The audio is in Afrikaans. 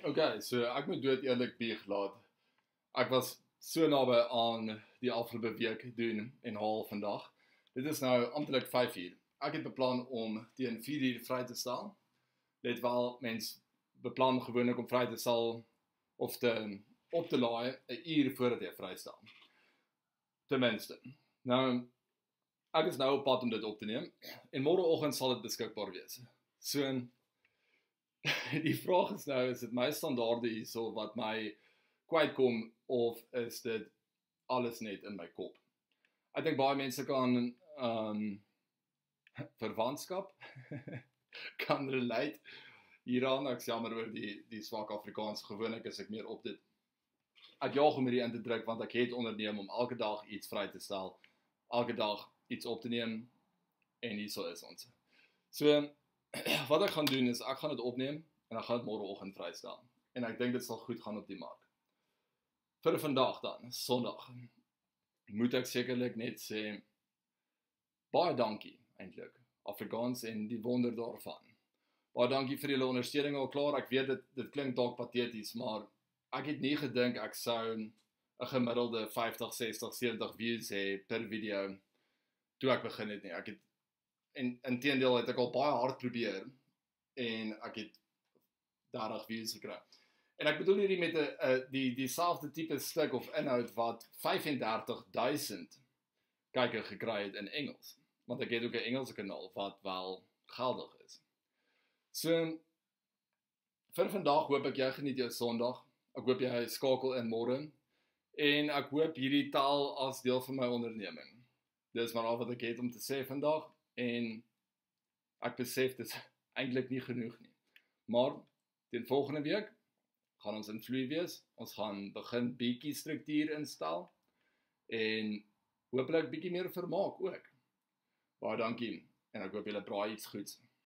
Okay, so ek moet dood eerlik bieg laat. Ek was so naby aan die afgelope week doen en haal vandag. Dit is nou amptelik 5 uur. Ek het beplan om teen 4 uur vry te staan. Let wel, mens beplan gewoonlik om vry te sal of op te laai 'n uur voordat jy vry staan. Ten minste. Nou, ek is nou op pad om dit op te neem en môreoggend sal dit beskikbaar wees. So die vraag is nou, is dit my standaarde hierso wat my kwytkom of is dit alles net in my kop? Ek dink baie mense kan verwantskap kan relate hieraan. Ek is jammer oor die swak Afrikaans, gewoonlik is ek meer op dit. Ek jaag om hierdie in te druk want ek het onderneem om elke dag iets vry te stel, elke dag iets op te neem en hierso is ons. So wat ek gaan doen is ek gaan dit opneem en ek gaan dit môreoggend vrystel. En ek dink dit sal goed gaan op die mark. Vir vandag dan, Sondag, moet ek sekerlik net sê baie dankie eintlik. Afrikaans en die wonder daarvan. Baie dankie vir julle ondersteuning al klaar. Ek weet dit klink dalk pateties, maar ek het nie gedink ek sou 'n gemiddelde 50, 60, 70 views hê per video toe ek begin het nie. Ek het inteendeel het ek al baie hard probeer en ek het 30 views gekry. En ek bedoel hierdie met dieselfde tipe stuk of inhoud wat 35,000 kykers gekry het in Engels. Want ek het ook 'n Engelse kanaal wat wel geldig is. So vir vandag hoop ek jy geniet jou Sondag. Ek hoop jy skakel in môre en ek hoop hierdie taal as deel van my onderneming. Dis maar al wat ek het om te sê vandag en ek besef dit is eintlik nie genoeg nie. Maar teen volgende week gaan ons in vloei wees. Ons gaan begin bietjie struktuur instel en hopelik bietjie meer vermaak ook. Baie dankie en ek hoop julle braai iets goeds.